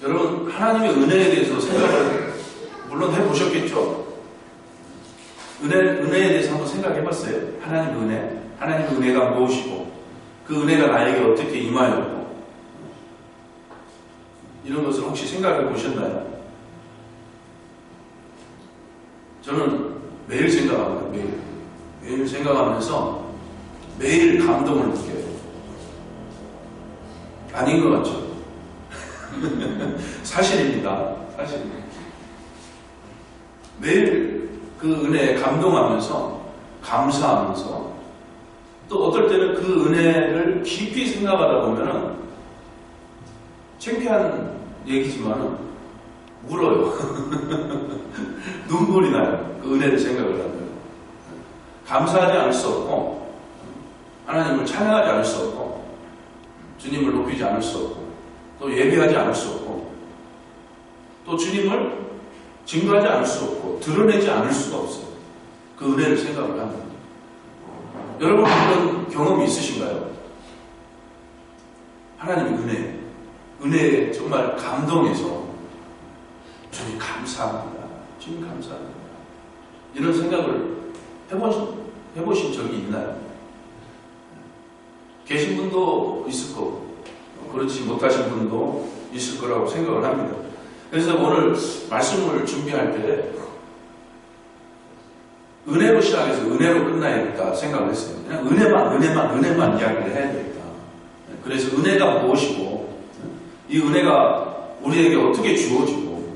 여러분 하나님의 은혜에 대해서 생각을 물론 해보셨겠죠? 은혜에 대해서 한번 생각해봤어요? 하나님의 은혜, 하나님의 은혜가 무엇이고 그 은혜가 나에게 어떻게 임하였고 이런 것을 혹시 생각해 보셨나요? 저는 매일 생각합니다. 매일 생각하면서 매일 감동을 느껴요. 아닌 것 같죠? 사실입니다. 사실입니다. 매일 그 은혜에 감동하면서 감사하면서 또 어떨 때는 그 은혜를 깊이 생각하다 보면은 창피한 얘기지만은 울어요. 눈물이 나요. 그 은혜를 생각을 하면. 감사하지 않을 수 없고 하나님을 찬양하지 않을 수 없고 주님을 높이지 않을 수 없고 또 예배하지 않을 수 없고 또 주님을 증거하지 않을 수 없고 드러내지 않을 수가 없어요. 그 은혜를 생각을 합니다. 여러분 그런 경험이 있으신가요? 하나님의 은혜에 정말 감동해서 주님 감사합니다. 주님 감사합니다. 이런 생각을 해보신 적이 있나요? 계신 분도 있을 거고 그렇지 못하신 분도 있을 거라고 생각을 합니다. 그래서 오늘 말씀을 준비할 때 은혜로 시작해서 은혜로 끝나야겠다 생각을 했어요. 그냥 은혜만 이야기를 해야 되겠다. 그래서 은혜가 무엇이고 이 은혜가 우리에게 어떻게 주어지고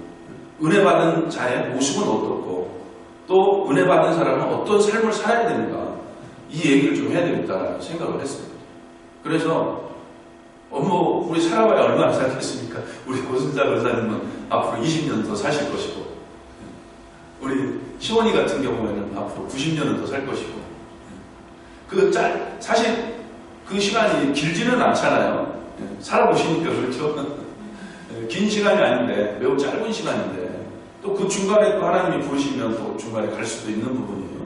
은혜 받은 자의 모습은 어떻고 또 은혜 받은 사람은 어떤 삶을 살아야 되는가 이 얘기를 좀 해야 되겠다라는 생각을 했어요. 그래서 우리 살아봐야 얼마나 살겠습니까? 우리 고순자 권사님은 앞으로 20년 더 사실 것이고 우리 시원이 같은 경우에는 앞으로 90년은 더 살 것이고 사실 그 시간이 길지는 않잖아요. 살아보시니까 그렇죠? 긴 시간이 아닌데 매우 짧은 시간인데 또 그 중간에 또 하나님이 부르시면 또 중간에 갈 수도 있는 부분이에요.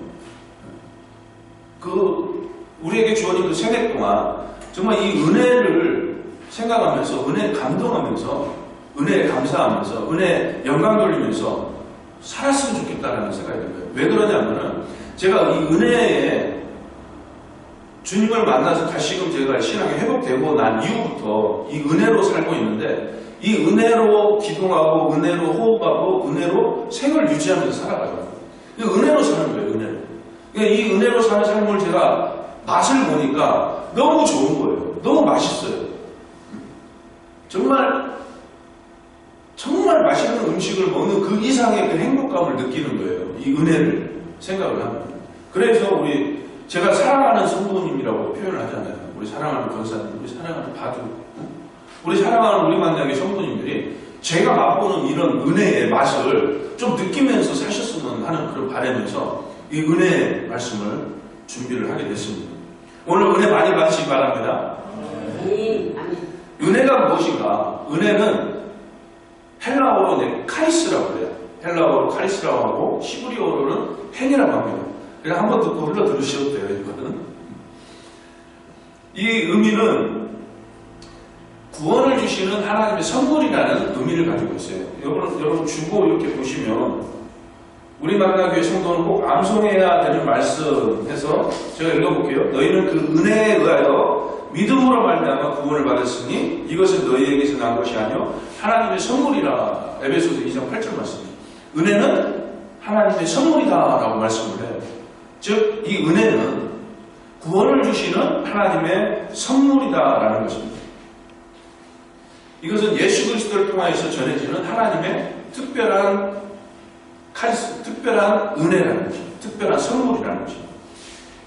우리에게 주어진 그 생애 동안 정말 이 은혜를 생각하면서 은혜에 감동하면서 은혜에 감사하면서 은혜에 영광 돌리면서 살았으면 좋겠다라는 생각이 듭니다. 왜 그러냐면은 제가 이 은혜에 주님을 만나서 다시금 제가 신앙이 회복되고 난 이후부터 이 은혜로 살고 있는데 이 은혜로 기도하고 은혜로 호흡하고 은혜로 생을 유지하면서 살아가요. 은혜로 사는 거예요. 은혜로. 그러니까 이 은혜로 사는 삶을 제가 맛을 보니까 너무 좋은 거예요. 너무 맛있어요. 정말 맛있는 음식을 먹는 그 이상의 그 행복감을 느끼는 거예요. 이 은혜를 생각을 합니다. 그래서 제가 사랑하는 성도님이라고 표현을 하잖아요. 우리 사랑하는 권사님, 우리 사랑하는 바두, 우리 사랑하는 우리 만나게 성도님들이 제가 맛보는 이런 은혜의 맛을 좀 느끼면서 사셨으면 하는 그런 바람에서 이 은혜의 말씀을 준비를 하게 됐습니다. 오늘 은혜 많이 받으시기 바랍니다. 은혜가 무엇인가? 은혜는 헬라어로 카리스라고 그래요. 헬라어로 카리스라고 하고 히브리어로는 펜이라고 합니다. 그냥 한번 듣고 흘러 들으셔도 돼요. 이거는. 이 의미는 구원을 주시는 하나님의 선물이라는 의미를 가지고 있어요. 여러분 주고 이렇게 보시면 우리 만나교회 성도는 꼭 암송해야 되는 말씀 해서 제가 읽어볼게요. 너희는 그 은혜에 의하여 믿음으로 말미암아 구원을 받았으니 이것은 너희에게서 난 것이 아니요 하나님의 선물이라. 에베소서 2장 8절 말씀입니다. 은혜는 하나님의 선물이다라고 말씀을 해요. 즉 이 은혜는 구원을 주시는 하나님의 선물이다라는 것입니다. 이것은 예수 그리스도를 통하여서 전해지는 하나님의 특별한 특별한 은혜라는 것입니다. 특별한 선물이라는 것입니다.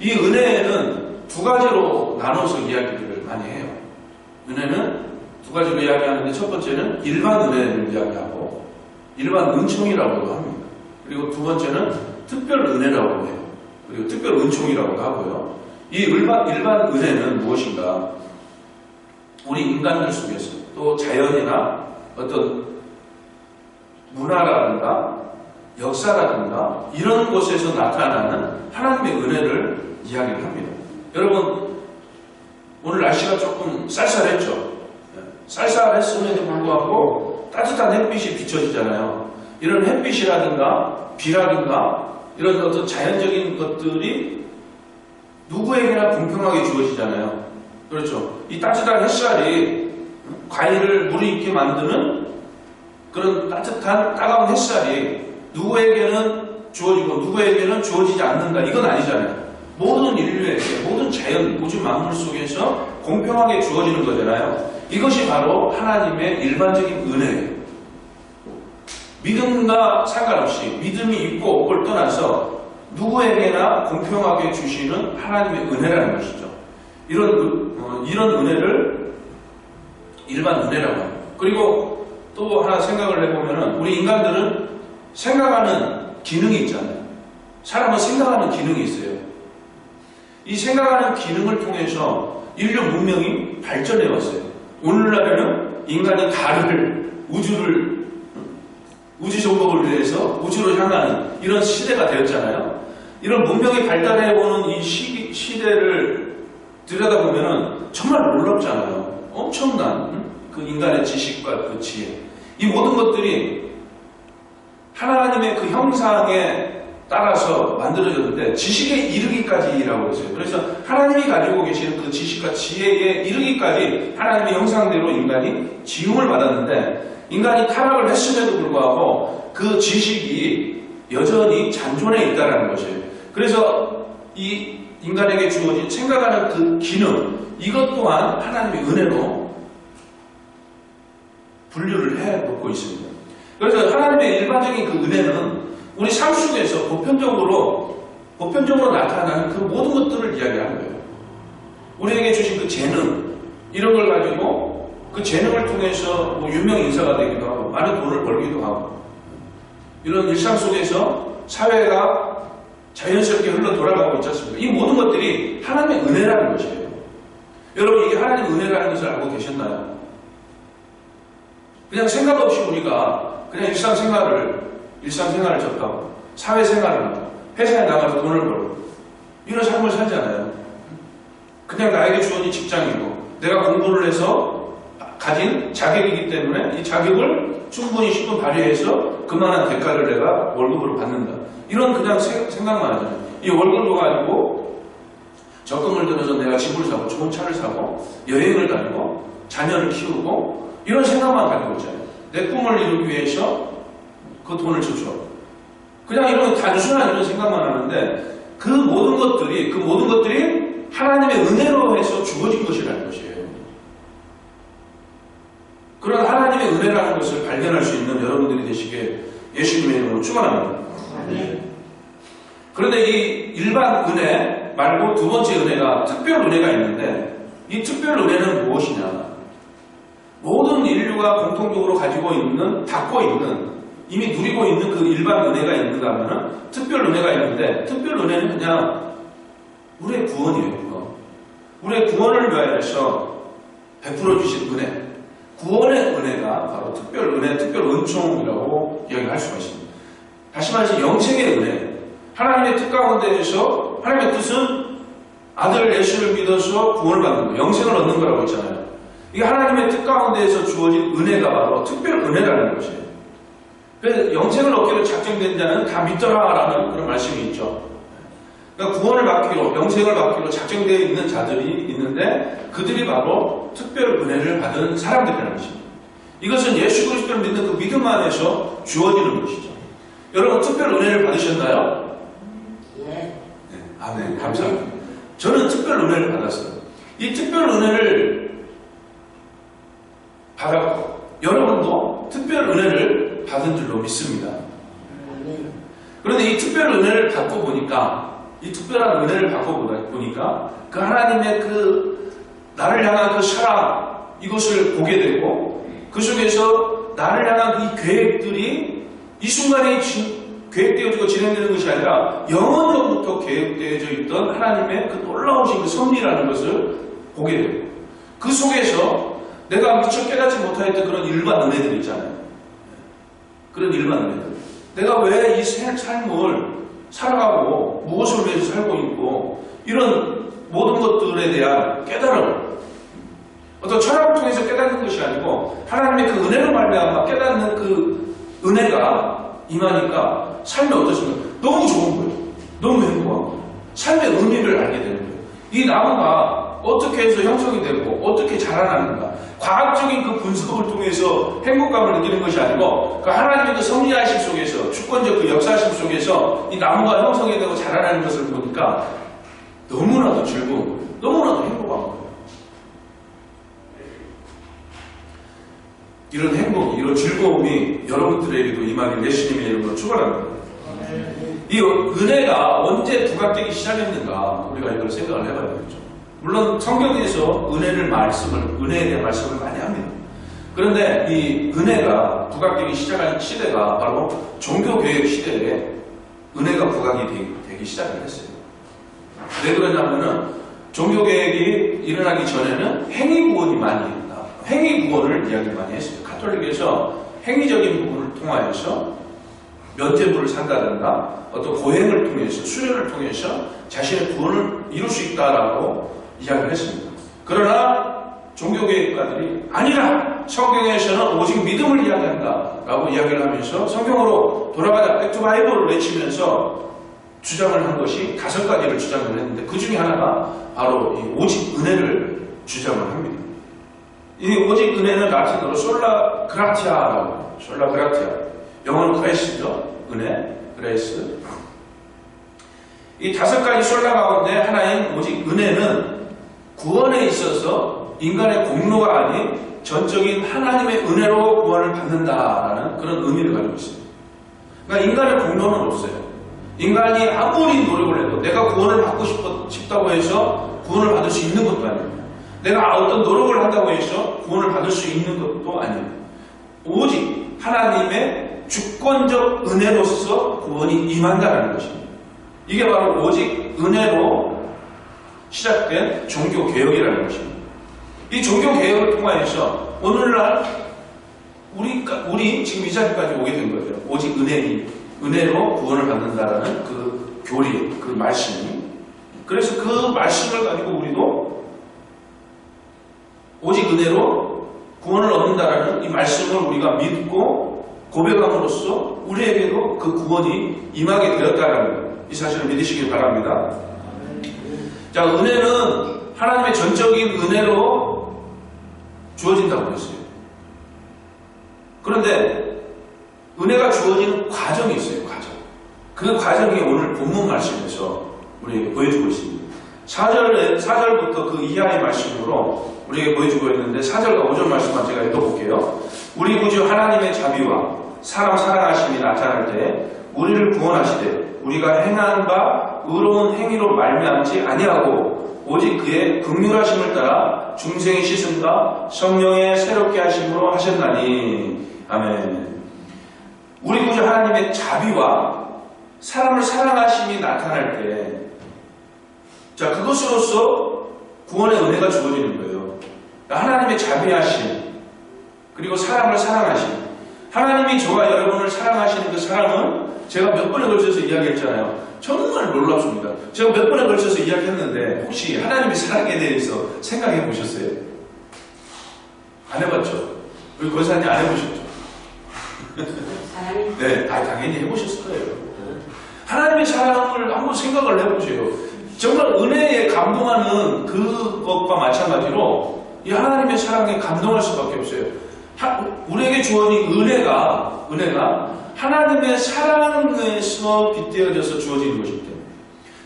이 은혜는 두 가지로 나눠서 이야기를 많이 해요. 은혜는 두 가지로 이야기하는데 첫 번째는 일반 은혜를 이야기하고 일반 은총이라고도 합니다. 그리고 두 번째는 특별 은혜라고 해요. 그리고 특별 은총이라고도 하고요. 이 일반 은혜는 무엇인가? 우리 인간들 속에서 또 자연이나 어떤 문화라든가 역사라든가 이런 곳에서 나타나는 하나님의 은혜를 이야기를 합니다. 여러분 오늘 날씨가 조금 쌀쌀했죠? 쌀쌀했음에도 불구하고 따뜻한 햇빛이 비춰지잖아요. 이런 햇빛이라든가 비라든가 이런 어떤 자연적인 것들이 누구에게나 공평하게 주어지잖아요. 그렇죠. 이 따뜻한 햇살이 과일을 무르익게 만드는 그런 따뜻한 따가운 햇살이 누구에게는 주어지고 누구에게는 주어지지 않는다. 이건 아니잖아요. 모든 인류에게, 모든 자연, 우주 만물 속에서 공평하게 주어지는 거잖아요. 이것이 바로 하나님의 일반적인 은혜예요. 믿음과 상관없이 믿음이 있고 없고를 떠나서 누구에게나 공평하게 주시는 하나님의 은혜라는 것이죠. 이런 은혜를 일반 은혜라고 합니다. 그리고 또 하나 생각을 해보면 우리 인간들은 생각하는 기능이 있잖아요. 사람은 생각하는 기능이 있어요. 이 생각하는 기능을 통해서 인류 문명이 발전해 왔어요. 오늘날에는 인간이 달을, 우주 정복을 위해서 우주로 향하는 이런 시대가 되었잖아요. 이런 문명이 발달해오는 이 시대를 들여다보면 정말 놀랍잖아요. 엄청난 그 인간의 지식과 그 지혜. 이 모든 것들이 하나님의 그 형상에 따라서 만들어졌는데 지식에 이르기까지라고 했어요. 그래서 하나님이 가지고 계시는 그 지식과 지혜에 이르기까지 하나님의 형상대로 인간이 지음을 받았는데 인간이 타락을 했음에도 불구하고 그 지식이 여전히 잔존해 있다는 것이에요. 그래서 이 인간에게 주어진 생각하는 그 기능, 이것 또한 하나님의 은혜로 분류를 해놓고 있습니다. 그래서 하나님의 일반적인 그 은혜는 우리 삶 속에서 보편적으로 나타나는 그 모든 것들을 이야기하는 거예요. 우리에게 주신 그 재능, 이런 걸 가지고 그 재능을 통해서 뭐 유명 인사가 되기도 하고 많은 돈을 벌기도 하고 이런 일상 속에서 사회가 자연스럽게 흘러 돌아가고 있지 않습니까? 이 모든 것들이 하나님의 은혜라는 것이에요. 여러분, 이게 하나님의 은혜라는 것을 알고 계셨나요? 그냥 생각 없이 우리가 그냥 일상생활을 접하고 사회생활을 하고 회사에 나가서 돈을 벌고 이런 삶을 살잖아요. 그냥 나에게 주어진 직장이고 내가 공부를 해서 가진 자격이기 때문에 이 자격을 충분히 10분 발휘해서 그만한 대가를 내가 월급으로 받는다. 이런 그냥 생각만 하잖아요. 이 월급을 가지고 적금을 들어서 내가 집을 사고 좋은 차를 사고 여행을 다니고 자녀를 키우고 이런 생각만 가지고 있잖아요. 내 꿈을 이루기 위해서 그 돈을 지출하고 그냥 이런 단순한 이런 생각만 하는데 그 모든 것들이 하나님의 은혜로 해서 주어진 것이라는 것이에요. 그런 하나님의 은혜라는 것을 발견할 수 있는 여러분들이 되시게 예수님의 이름으로 축원합니다. 그런데 이 일반 은혜 말고 두 번째 은혜가 특별 은혜가 있는데 이 특별 은혜는 무엇이냐? 모든 인류가 공통적으로 가지고 갖고 있는 이미 누리고 있는 그 일반 은혜가 있는가 하면 특별 은혜가 있는데 특별 은혜는 그냥 우리의 구원이에요. 구원. 우리의 구원을 위하여서 베풀어 주신 은혜. 구원의 은혜가 바로 특별 은혜, 특별 은총이라고 이야기할 수가 있습니다. 다시 말해서 영생의 은혜. 하나님의 뜻 가운데에서 하나님의 뜻은 아들 예수를 믿어서 구원을 받는 거, 영생을 얻는 거라고 했잖아요. 이게 하나님의 뜻 가운데에서 주어진 은혜가 바로 특별 은혜라는 것이에요. 그래서 영생을 얻기로 작정된 자는 다 믿더라라는 그런 말씀이 있죠. 그러니까 구원을 받기로, 영생을 받기로 작정되어 있는 자들이 있는데 그들이 바로 특별 은혜를 받은 사람들이라는 것입니다. 이것은 예수 그리스도를 믿는 그 믿음 안에서 주어지는 것이죠. 여러분 특별 은혜를 받으셨나요? 네. 아멘. 감사합니다. 저는 특별 은혜를 받았어요. 이 특별 은혜를 받았고 여러분도 특별 은혜를 받은 줄로 믿습니다. 그런데 이 특별 은혜를 받고 보니까 이 특별한 은혜를 받고 보니까 그 하나님의 그 나를 향한 그 사랑 이것을 보게 되고 그 속에서 나를 향한 이 계획들이 이 순간에 계획되어지고 진행되는 것이 아니라 영원전부터 계획되어져 있던 하나님의 그 놀라우신 그 섭리라는 것을 보게 되고 그 속에서 내가 미처 깨닫지 못하였던 그런 일반 은혜들 있잖아요. 그런 일반 은혜들. 내가 왜 이 삶을 살아가고 무엇을 위해서 살고 있고 이런 모든 것들에 대한 깨달음 어떤 철학을 통해서 깨닫는 것이 아니고 아니고 하나님의 그 은혜로 말미암아 깨닫는 그 은혜가 임하니까 삶이 어떠신가요? 너무 좋은 거예요. 너무 행복한 거예요. 삶의 의미를 알게 되는 거예요. 이 나무가 어떻게 해서 형성이 되고 어떻게 자라나는가, 과학적인 그 분석을 통해서 행복감을 느끼는 것이 아니고 그 하나님의 그 섭리하심 속에서, 주권적 그 역사심 속에서 이 나무가 형성이 되고 자라나는 것을 보니까 너무나도 즐거운 거예요. 너무나도 행복한 거예요. 이런 행복, 이런 즐거움이 여러분들에게도 임하길 예수님의 이름으로 축원합니다. 이 은혜가 언제 부각되기 시작했는가, 우리가 이걸 생각을 해봐야 되겠죠. 물론 성경에서 은혜에 대한 말씀을 많이 합니다. 그런데 이 은혜가 부각되기 시작한 시대가 바로 종교개혁 시대에 은혜가 부각이 되기 시작을 했어요. 왜 그러냐면은 종교개혁이 일어나기 전에는 행위구원이 많이 있다. 행위구원을 이야기를 많이 했어요. 가톨릭에서 행위적인 부분을 통하여서 면죄부를 산다든가 어떤 고행을 통해서, 수련을 통해서 자신의 구원을 이룰 수 있다라고 이야기를 했습니다. 그러나 종교개혁가들이 아니라 성경에서는 오직 믿음을 이야기한다라고 이야기를 하면서 성경으로 돌아가자, 백투 바이블을 외치면서 주장을 한 것이 5가지를 주장을 했는데 그 중에 하나가 바로 이 오직 은혜를 주장을 합니다. 이 오직 은혜는 라틴어로 솔라 그라티아라고 해요. 솔라 그라티아. 영어는 그레이스죠. 은혜, 그레이스. 이 5가지 솔라 가운데 하나인 오직 은혜는 구원에 있어서 인간의 공로가 아닌 전적인 하나님의 은혜로 구원을 받는다라는 그런 의미를 가지고 있습니다. 그러니까 인간의 공로는 없어요. 인간이 아무리 노력을 해도 내가 구원을 받고 싶다고 해서 구원을 받을 수 있는 것도 아닙니다. 내가 어떤 노력을 한다고 해서 구원을 받을 수 있는 것도 아닙니다. 오직 하나님의 주권적 은혜로서 구원이 임한다는 것입니다. 이게 바로 오직 은혜로 시작된 종교개혁이라는 것입니다. 이 종교개혁을 통하여서 오늘날 우리 지금 이 자리까지 오게 된 거죠. 오직 은혜로 구원을 받는다라는 그 교리, 그 말씀이. 그래서 그 말씀을 가지고 우리도 오직 은혜로 구원을 얻는다라는 이 말씀을 우리가 믿고 고백함으로써 우리에게도 그 구원이 임하게 되었다는 이 사실을 믿으시길 바랍니다. 자, 은혜는 하나님의 전적인 은혜로 주어진다고 했어요. 그런데 은혜가 주어지는 과정이 있어요. 과정. 그 과정이 오늘 본문 말씀에서 우리에게 보여주고 있습니다. 4절부터 그 이하의 말씀으로 우리에게 보여주고 있는데 4절과 5절 말씀만 제가 읽어볼게요. 우리 구주 하나님의 자비와 사람 사랑하심이 나타날 때 우리를 구원하시되 우리가 행한 바 의로운 행위로 말미암지 아니하고 오직 그의 긍휼하심을 따라 중생의 씻음과 성령의 새롭게 하심으로 하셨나니. 아멘. 우리 구주 하나님의 자비와 사람을 사랑하심이 나타날 때, 자, 그것으로서 구원의 은혜가 주어지는 거예요. 하나님의 자비하심, 그리고 사람을 사랑하심. 하나님이 저와 여러분을 사랑하시는 그 사랑은 제가 몇 번에 걸쳐서 이야기했잖아요. 정말 놀랍습니다. 제가 몇 번에 걸쳐서 이야기했는데 혹시 하나님의 사랑에 대해서 생각해 보셨어요? 안 해봤죠? 우리 권사님 안 해보셨죠? 네, 당연히 해보셨을 거예요. 하나님의 사랑을 한번 생각을 해보세요. 정말 은혜에 감동하는 그것과 마찬가지로 이 하나님의 사랑에 감동할 수밖에 없어요. 우리에게 주어진 은혜가 하나님의 사랑에서 빗대어져서 주어지는 것이기 때문에,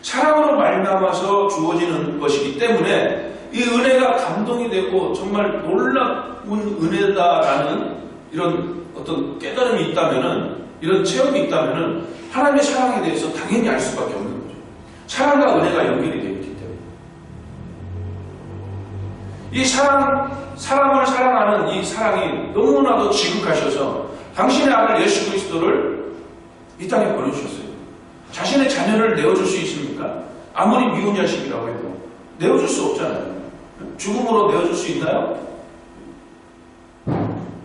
사랑으로 말미암아서 주어지는 것이기 때문에 이 은혜가 감동이 되고 정말 놀라운 은혜다라는 이런 어떤 깨달음이 있다면은, 이런 체험이 있다면은 하나님의 사랑에 대해서 당연히 알 수밖에 없는 거죠. 사랑과 은혜가 연결이 되어 있기 때문에. 이 사람을 사랑하는 이 사랑이 너무나도 지극하셔서 당신의 아들 예수 그리스도를 이 땅에 보내주셨어요. 자신의 자녀를 내어줄 수 있습니까? 아무리 미운 자식이라고 해도 내어줄 수 없잖아요. 죽음으로 내어줄 수 있나요?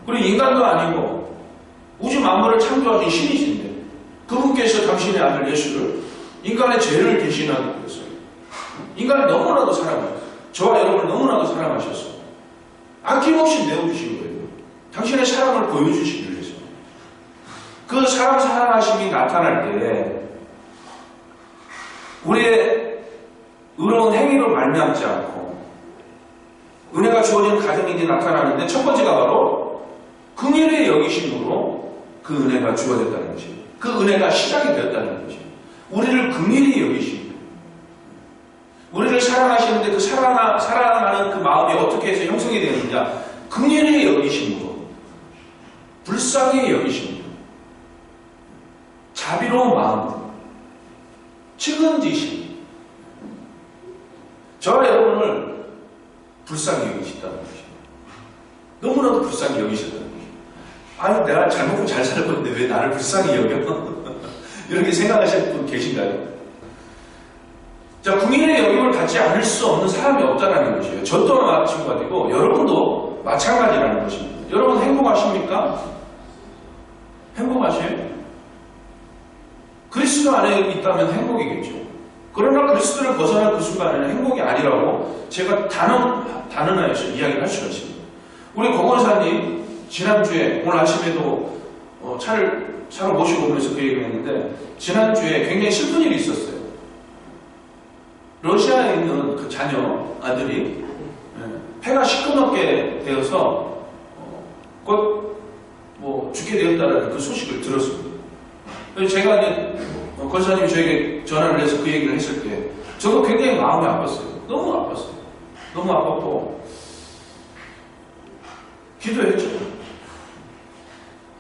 그리고 인간도 아니고 우주 만물을 창조하신 신이신데 그분께서 당신의 아들 예수를 인간의 죄를 대신하기 위해서 인간을 너무나도 사랑하셨어요. 저와 여러분을 너무나도 사랑하셨어요. 아낌없이 내어주신 거예요. 당신의 사랑을 보여주시기 위해서. 그 사랑하심이 나타날 때에 우리의 의로운 행위로 말미암지 않고 은혜가 주어진 가정이 나타나는데 첫 번째가 바로 긍휼의 여기심으로 그 은혜가 주어졌다는 것이에요. 그 은혜가 시작이 되었다는 것이에요. 우리를 긍휼히 여기심. 우리를 사랑하시는데 그 사랑하는 그 마음이 어떻게 해서 형성이 되느냐. 긍휼히 여기심으로, 불쌍히 여기심으로, 자비로운 마음으로, 측은지심. 저와 여러분을 불쌍히 여기신다는 것이에요. 너무나도 불쌍히 여기셨다는 것이에요. 아니, 내가 잘 먹고 잘 살고 있는데 왜 나를 불쌍히 여겨? 이렇게 생각하시는 분 계신가요? 자, 긍휼의 여김을 받지 않을 수 없는 사람이 없다는 것이에요. 저 또한 마찬가지고 여러분도 마찬가지라는 것입니다. 여러분 행복하십니까? 행복하세요? 그리스도 안에 있다면 행복이겠죠. 그러나 그리스도를 벗어난 그 순간에는 행복이 아니라고 제가 단언하여서 이야기를 할 수가 있습니다. 우리 고건사님 지난주에 오늘 아침에도 차를 차로 모시고 오면서 그 얘기를 했는데 지난주에 굉장히 슬픈 일이 있었어요. 러시아에 있는 그 자녀 아들이 폐가 시커멓게 되어서 곧 뭐 죽게 되었다는 그 소식을 들었습니다. 그래서 제가 이제 권사님이 저에게 전화를 해서 그 얘기를 했을 때 저도 굉장히 마음이 아팠어요. 너무 아팠어요. 너무 아팠고 기도했죠.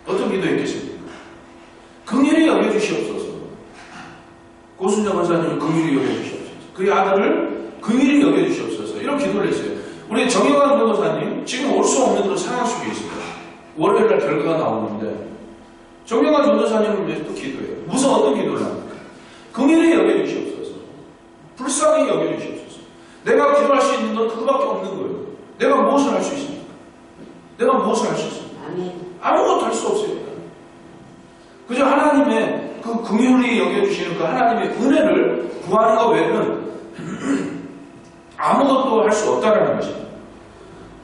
어떤 기도했겠습니까? 긍휼히 여겨주시옵소서. 고순정 권사님을 긍휼히 여겨주시옵소서. 그의 아들을 긍휼히 여겨주시옵소서. 이런 기도를 했어요. 우리 정영환 변호사님 지금 올 수 없는 그런 상황 속에 있어요. 월요일날 결과가 나오는데 정영환 변호사님을 위해서 또 기도해요. 무슨 어떤 기도를 합니까? 긍휼히 여겨주시옵소서. 불쌍히 여겨주시옵소서. 내가 기도할 수 있는 건 그거밖에 없는 거예요. 내가 무엇을 할 수 있습니까? 내가 무엇을 할 수 있습니까? 아무것도 할 수 없어요. 그저 하나님의 그 긍휼히 여겨주시는 그 하나님의 은혜를 구하는 것 외에는 아무것도 할 수 없다는 것입니다.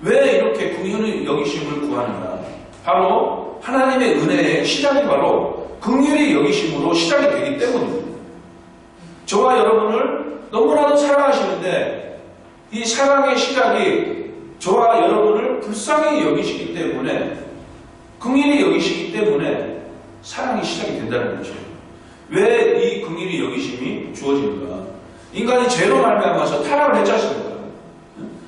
왜 이렇게 긍휼히 여기심을 구하는가? 바로 하나님의 은혜의 시작이 바로 긍휼히 여기심으로 시작이 되기 때문입니다. 저와 여러분을 너무나도 사랑하시는데 이 사랑의 시작이 저와 여러분을 불쌍히 여기시기 때문에 긍휼히 여기시기 때문에 사랑이 시작이 된다는 거죠. 왜 이 긍휼히 여기심이 주어지는가? 인간이 죄로 말미암아서 타락을 했지 않습니까?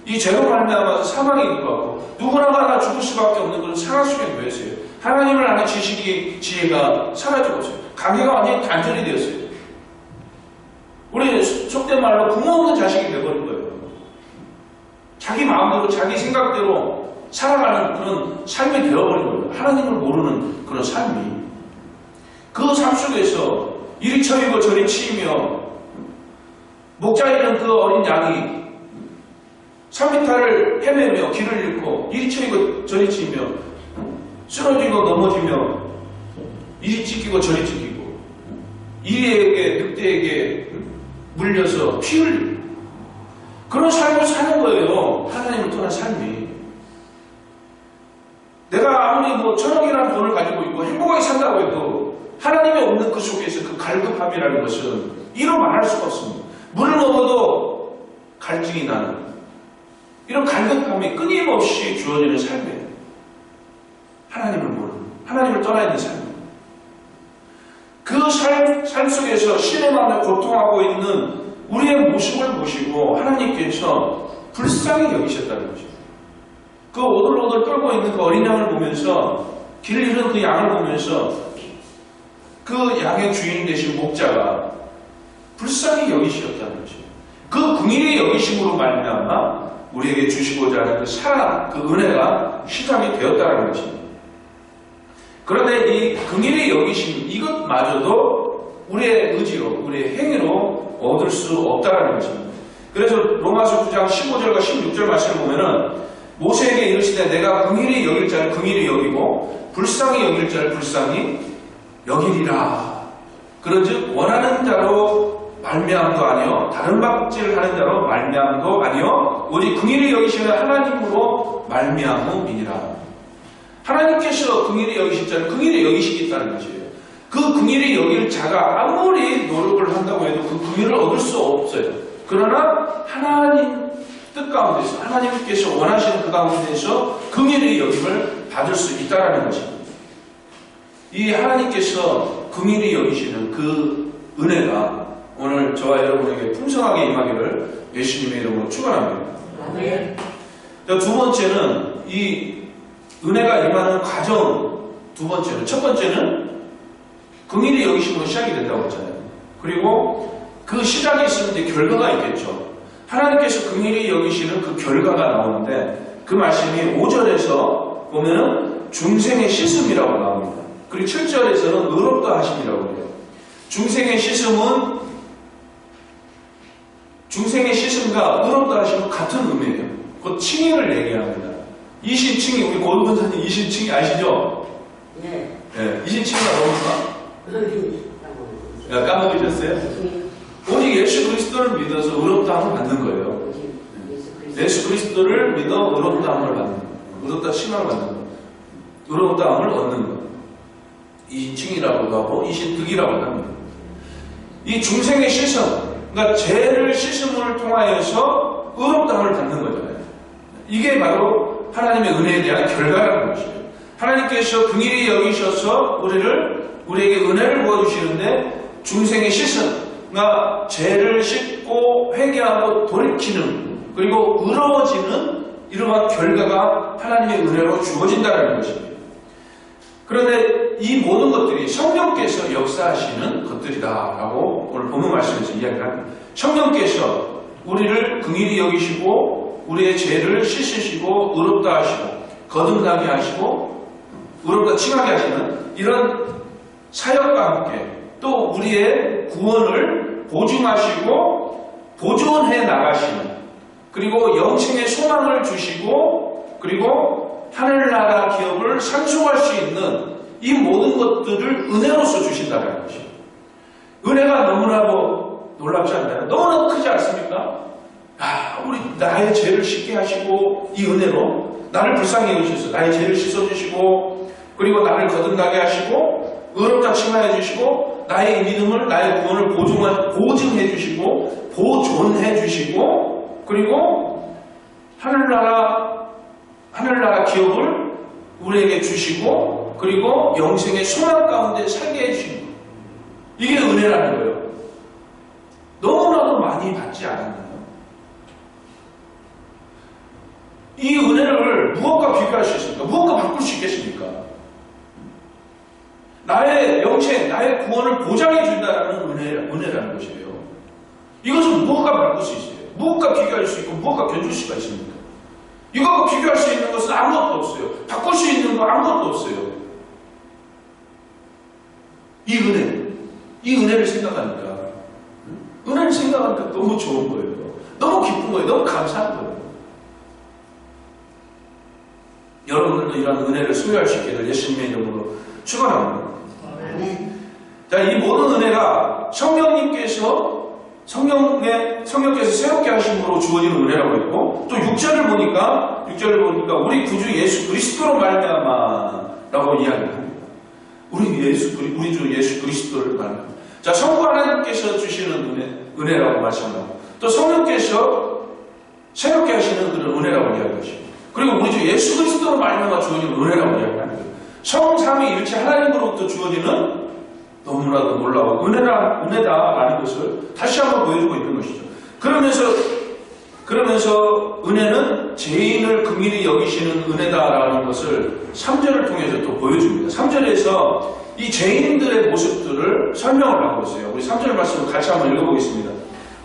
이 죄로 말미암아서 사망이 일어나고 누구나가 다 죽을 수밖에 없는 그런 상황 속에 놓여 있어요. 하나님을 아는 지식이 지혜가 사라지고 있어요. 관계가 완전히 단절이 되었어요. 우리 속된 말로 부모 없는 자식이 되어버린 거예요. 자기 마음대로 자기 생각대로 살아가는 그런 삶이 되어버린 거예요. 하나님을 모르는 그런 삶이. 그 삶 속에서 이리 쳐이고 저리 치이며 목자 잃은 그 어린 양이 3미터를 헤매며 길을 잃고 이리 쳐이고 저리 치이며 쓰러지고 넘어지며 이리 찢기고 저리 찢기고 이리에게 늑대에게 물려서 피 흘리고 그런 삶을 사는 거예요. 하나님을 떠난 삶이. 내가 아무리 뭐 천억이라는 돈을 가지고 있고 행복하게 산다고 해도 하나님이 없는 그 속에서 그 갈급함이라는 것은 이루 말할 수가 없습니다. 물을 먹어도 갈증이 나는 이런 갈급함이 끊임없이 주어지는 삶이에요. 하나님을 모르는, 하나님을 떠나 있는 삶입니다. 그 삶 속에서 신의 마음에 고통하고 있는 우리의 모습을 보시고 하나님께서 불쌍히 여기셨다는 거죠. 그 오들오들 떨고 있는 그 어린 양을 보면서 길 잃은 그 양을 보면서 그 양의 주인 되신 목자가 불쌍히 여기셨다는 거죠. 그 긍휼히 여기심으로 말미암아 우리에게 주시고자 하는 그 사랑, 그 은혜가 시작이 되었다는 것입니다. 그런데 이 긍휼히 여기심 이것마저도 우리의 의지로, 우리의 행위로 얻을 수 없다는 것입니다. 그래서 로마서 9장 15절과 16절 말씀을 보면은 모세에게 이르시되 내가 긍휼히 여길 자를 긍휼히 여기고 불쌍히 여길 자를 불쌍히 여기리라. 그런즉 원하는 자로 말미암도 아니요 다른 박질을 하는 자로 말미암도 아니요 오직 긍휼히 여기시는 하나님으로 말미암음이니라. 하나님 하나님께서 긍휼히 여기실 자는 긍휼히 여기시겠다는 것이에요. 그 긍휼히 여길 자가 아무리 노력을 한다고 해도 그 긍휼을 얻을 수 없어요. 그러나 하나님 뜻 가운데서 하나님께서 원하시는 그 가운데서 긍휼히 여김을 받을 수 있다는 것입니다. 이 하나님께서 긍휼히 여기시는 그 은혜가 오늘 저와 여러분에게 풍성하게 임하기를 예수님의 이름으로 축원합니다. 아멘. 두 번째는 이 은혜가 임하는 과정, 두 번째는, 첫 번째는 긍휼히 여기심으로 시작이 된다고 했잖아요. 그리고 그 시작이 있으면 결과가 있겠죠. 하나님께서 긍휼히 여기시는 그 결과가 나오는데 그 말씀이 5절에서 보면은 중생의 씻음이라고 나옵니다. 그리고 7절에서는 의롭다 하심이라고 해요. 중생의 씻음과 의롭다 하심은 같은 의미예요. 그 칭의를 얘기합니다. 이신칭의, 우리 고르본사님 이신칭의 아시죠? 네. 네, 이신칭의가 뭡니까? 까먹으셨어요? 오직 예수 그리스도를 믿어서 의롭다함을 받는 거예요. 예수 그리스도를 믿어 의롭다함을 받는 거예요. 의롭다 칭함을 받는 거예요. 의롭다함을 얻는 거예요. 이신칭이라고도 하고 이신득이라고도 합니다. 이 중생의 씻음, 그러니까 죄를 씻음을 통하여서 의롭다함을 받는 거잖아요. 이게 바로 하나님의 은혜에 대한 결과라는 것이에요. 하나님께서 긍휼히 여기셔서 우리에게 은혜를 부어주시는데 중생의 씻음, 그러니까 죄를 씻고 회개하고 돌이키는 그리고 의로워지는 이러한 결과가 하나님의 은혜로 주어진다는 것입니다. 그런데 이 모든 것들이 성령께서 역사하시는 것들이다라고 오늘 본문 말씀에서 이야기합니다. 성령께서 우리를 긍휼히 여기시고 우리의 죄를 씻으시고 의롭다 하시고 거듭나게 하시고 의롭다 칭하게 하시는 이런 사역과 함께 또 우리의 구원을 보증하시고 보존해 나가시는 그리고 영생의 소망을 주시고 그리고 하늘나라 기업을 상속할 수 있는 이 모든 것들을 은혜로서 주신다는 것입니다. 은혜가 너무나도 놀랍지 않나요? 너무나 크지 않습니까? 우리 나의 죄를 씻게 하시고 이 은혜로 나를 불쌍히 여기셔서 나의 죄를 씻어주시고 그리고 나를 거듭나게 하시고 의롭다 칭하여 주시고 나의 믿음을 나의 구원을 보증해 주시고 보존해 주시고 그리고 하늘나라 기업을 우리에게 주시고 그리고 영생의 소망 가운데 살게 해주시는 거예요. 이게 은혜라는 거예요. 너무나도 많이 받지 않았나요? 이 은혜를 무엇과 비교할 수 있습니까? 무엇과 바꿀 수 있겠습니까? 나의 영생, 나의 구원을 보장해 준다는 은혜라는 것이에요. 이것은 무엇과 바꿀 수 있어요? 무엇과 비교할 수 있고 무엇과 견줄 수가 있습니까? 이것과 비교할 수 있는 것은 아무것도 없어요. 바꿀 수 있는 거 아무것도 없어요. 이 은혜를 생각하니까 너무 좋은 거예요. 너무 기쁜 거예요. 너무 감사한 거예요. 여러분들도 이런 은혜를 소유할 수 있게 될 예수님의 이름으로 축원합니다. 자, 이 모든 은혜가 성령께서 새롭게 하심으로 주어지는 은혜라고 했고 또 6절을 보니까 우리 구주 예수 그리스도로 말미암아라고 이야기합니다. 우리 주 예수 그리스도를 말합니다. 자, 성부 하나님께서 주시는 은혜라고 말씀하고 또 성령께서 새롭게 하시는 그런 은혜라고 이야기하시고 그리고 우리 주 예수 그리스도로 말미암아 주어지는 은혜라고 이야기합니다. 성삼위일체 하나님으로부터 주어지는 너무나도 놀라운 은혜다라는 것을 다시 한번 보여주고 있는 것이죠. 그러면서 은혜는 죄인을 긍휼히 여기시는 은혜다라는 것을 3절을 통해서 또 보여줍니다. 3절에서 이 죄인들의 모습들을 설명을 하고 있어요. 우리 3절 말씀을 같이 한번 읽어보겠습니다.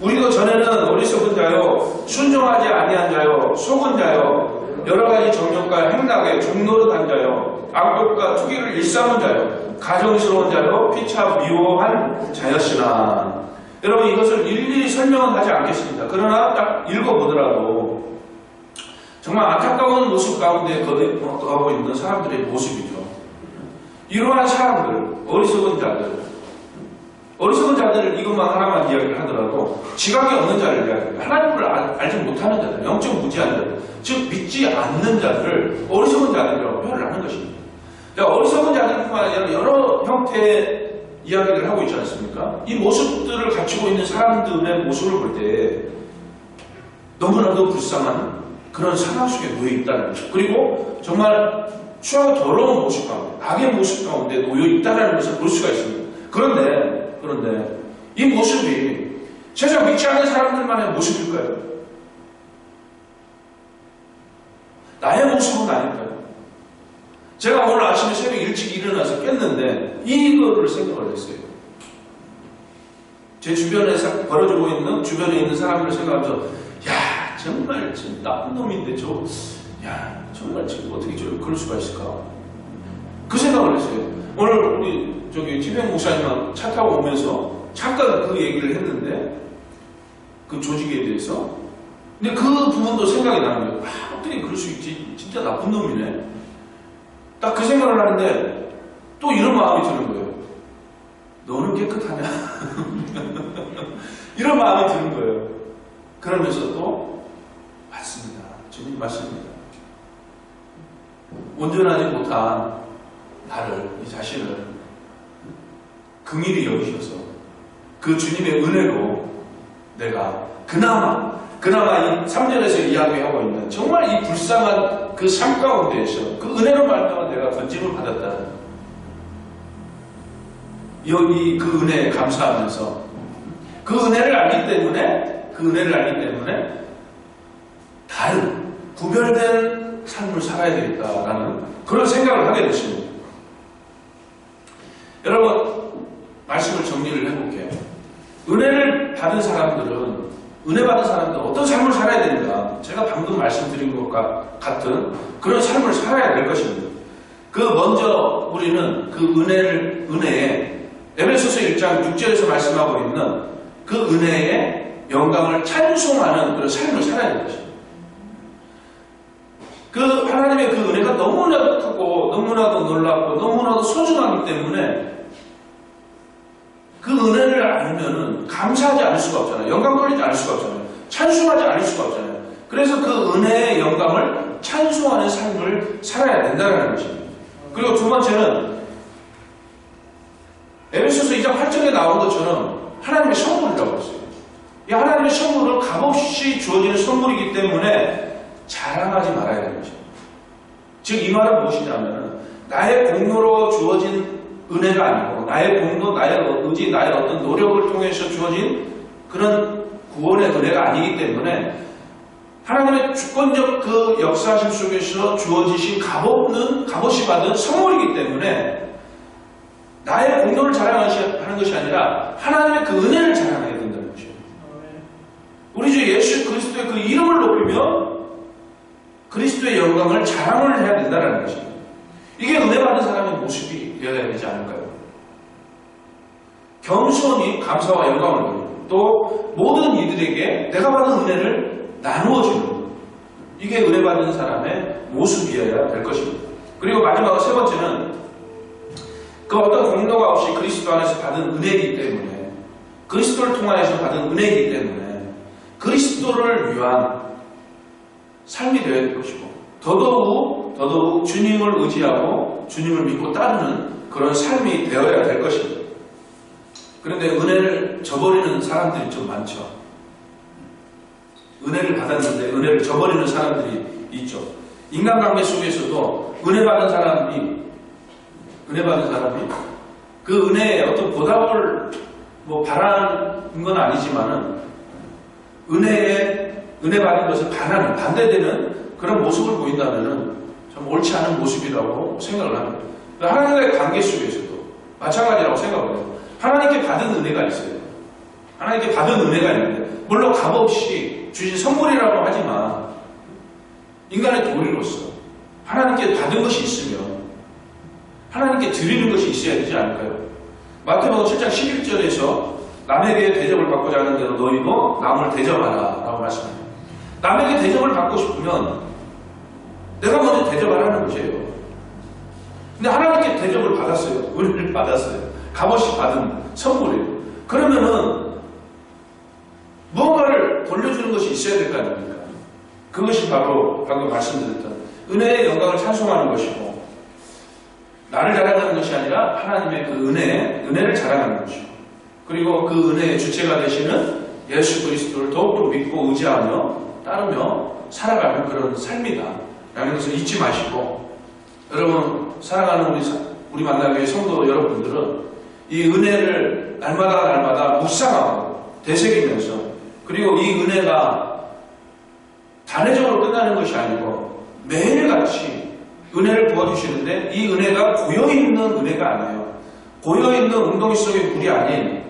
우리도 전에는 어리석은 자요, 순종하지 아니한 자요, 속은 자요, 여러가지 정욕과 행락에 종노릇한 자요, 악독과 투기를 일삼은 자요, 가정스러운 자요, 피차 미워한 자였으나. 여러분, 이것을 일일이 설명은 하지 않겠습니다. 그러나 딱 읽어보더라도 정말 안타까운 모습 가운데 거듭하고 있는 사람들의 모습이죠. 이러한 사람들, 어리석은 자들을 이것만 하나만 이야기를 하더라도 지각이 없는 자를 이야기합니다. 하나님을 알지 못하는 자들, 영적 무지한 자들, 즉 믿지 않는 자들을 어리석은 자들이라고 표현을 하는 것입니다. 어리석은 자들뿐만 아니라 여러 형태의 이야기를 하고 있지 않습니까? 이 모습들을 갖추고 있는 사람들의 모습을 볼 때 너무나도 불쌍한 그런 상황 속에 놓여 있다는 거죠. 그리고 정말 추하고 더러운 모습 가운데, 악의 모습 가운데 놓여 있다는 것을 볼 수가 있습니다. 그런데 이 모습이 세상 믿지 않는 사람들만의 모습일까요? 나의 모습은 아닐까요? 제가 오늘 아침에 새벽 일찍 일어나서 깼는데 이거를 생각을 했어요. 제 주변에 벌어지고 있는, 주변에 있는 사람들을 생각하면서 야, 정말 좀 나쁜 놈인데 정말 지금 어떻게 그럴 수가 있을까? 그 생각을 했어요. 오늘 우리 지병 목사님랑 차 타고 오면서 잠깐 그 얘기를 했는데 그 조직에 대해서. 근데 그 부분도 생각이 나는 거예요. 어떻게 그럴 수 있지? 진짜 나쁜 놈이네. 딱 그 생각을 하는데 또 이런 마음이 드는 거예요. 너는 깨끗하냐? 이런 마음이 드는 거예요. 그러면서 또 맞습니다. 주님 맞습니다. 온전하지 못한 나를, 이 자신을 긍휼히 여기셔서 그 주님의 은혜로 내가 그나마 이 3절에서 이야기하고 있는 정말 이 불쌍한 그 삶 가운데에서 그 은혜로 말미암아 내가 건짐을 받았다. 여기 그 은혜에 감사하면서 그 은혜를 알기 때문에 다른 구별된 삶을 살아야 되겠다라는 그런 생각을 하게 됐습니다. 여러분, 말씀을 정리를 해볼게요. 은혜 받은 사람들은 어떤 삶을 살아야 되는가? 제가 방금 말씀드린 것과 같은 그런 삶을 살아야 될 것입니다. 먼저 우리는 그 은혜에 에베소서 1장 6절에서 말씀하고 있는 그 은혜의 영광을 찬송하는 그런 삶을 살아야 될 것입니다. 하나님의 그 은혜가 너무나도 크고 너무나도 놀랍고 너무나도 소중하기 때문에 그 은혜를 알면은 감사하지 않을 수가 없잖아요. 영광 돌리지 않을 수가 없잖아요. 찬송하지 않을 수가 없잖아요. 그래서 그 은혜의 영광을 찬송하는 삶을 살아야 된다는 것입니다. 그리고 두 번째는 에베소서 2장 8절에 나온 것처럼 하나님의 선물이라고 했어요. 이 하나님의 선물은 값없이 주어지는 선물이기 때문에 자랑하지 말아야 되는 것입니다. 즉 이 말은 무엇이냐면 나의 공로로 주어진 은혜가 아니고 나의 공로, 나의 의지, 나의 어떤 노력을 통해서 주어진 그런 구원의 은혜가 아니기 때문에 하나님의 주권적 그 역사심 속에서 주어지신 값없이 받은 선물이기 때문에 나의 공로를 자랑하는 것이 아니라 하나님의 그 은혜를 자랑해야 된다는 것이에요. 우리 주 예수 그리스도의 그 이름을 높이며 그리스도의 영광을 자랑을 해야 된다는 것입니다. 이게 은혜 받은 사람의 모습이 되어야 되지 않을까요? 겸손히 감사와 영광을 드리고 또 모든 이들에게 내가 받은 은혜를 나누어주는 이게 은혜 받은 사람의 모습이어야 될 것입니다. 그리고 마지막으로 세 번째는 그 어떤 공로가 없이 그리스도 안에서 받은 은혜이기 때문에 그리스도를 통하여서 받은 은혜이기 때문에 그리스도를 위한 삶이 되어야 될 것이고 더더욱 주님을 의지하고 주님을 믿고 따르는 그런 삶이 되어야 될 것입니다. 그런데 은혜를 저버리는 사람들이 좀 많죠. 은혜를 받았는데 은혜를 저버리는 사람들이 있죠. 인간관계 속에서도 은혜 받은 사람이 그 은혜에 어떤 보답을 바라는 건 아니지만은 은혜 받은 것을 반대되는 그런 모습을 보인다면은 좀 옳지 않은 모습이라고 생각을 합니다. 하나님과의 관계 속에서도 마찬가지라고 생각을 해요. 하나님께 받은 은혜가 있어요. 하나님께 받은 은혜가 있는데 물론 값없이 주신 선물이라고 하지만 인간의 도리로서 하나님께 받은 것이 있으면 하나님께 드리는 것이 있어야 되지 않을까요? 마태복음 7장 11절에서 남에게 대접을 받고자 하는 대로 너희도 남을 대접하라 라고 말씀합니다. 남에게 대접을 받고 싶으면 내가 먼저 대접하라는 것이에요. 근데 하나님께 대접을 받았어요. 은혜를 받았어요. 값없이 받은 선물이에요. 그러면은 무언가를 돌려주는 것이 있어야 될 거 아닙니까? 그것이 바로 방금 말씀드렸던 은혜의 영광을 찬송하는 것이고 나를 자랑하는 것이 아니라 하나님의 그 은혜를 자랑하는 것이고, 그리고 그 은혜의 주체가 되시는 예수 그리스도를 더욱더 믿고 의지하며 따르며 살아가는 그런 삶이다 라는 것을 잊지 마시고, 여러분 사랑하는 우리 만나교회 성도 여러분들은 이 은혜를 날마다 묵상하고 되새기면서, 그리고 이 은혜가 단회적으로 끝나는 것이 아니고 매일같이 은혜를 부어주시는데, 이 은혜가 고여있는 은혜가 아니에요. 고여있는 웅덩이 속의 물이 아닌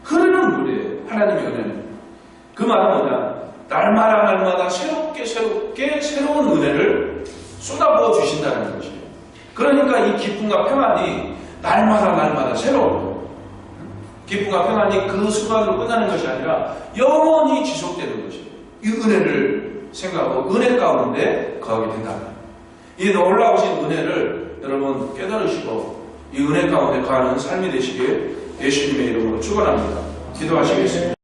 흐르는 물이에요. 하나님의 은혜는. 그 말은 뭐냐, 날마다 새롭게 새로운 은혜를 쏟아부어 주신다는 것이에요. 그러니까 이 기쁨과 평안이 날마다 새로운 거예요. 기쁨과 평안이 그 순간으로 끝나는 것이 아니라 영원히 지속되는 것이에요. 이 은혜를 생각하고 은혜 가운데 거하게 된다. 이 놀라우신 은혜를 여러분 깨달으시고 이 은혜 가운데 거하는 삶이 되시길 예수님의 이름으로 축원합니다. 기도하시겠습니다.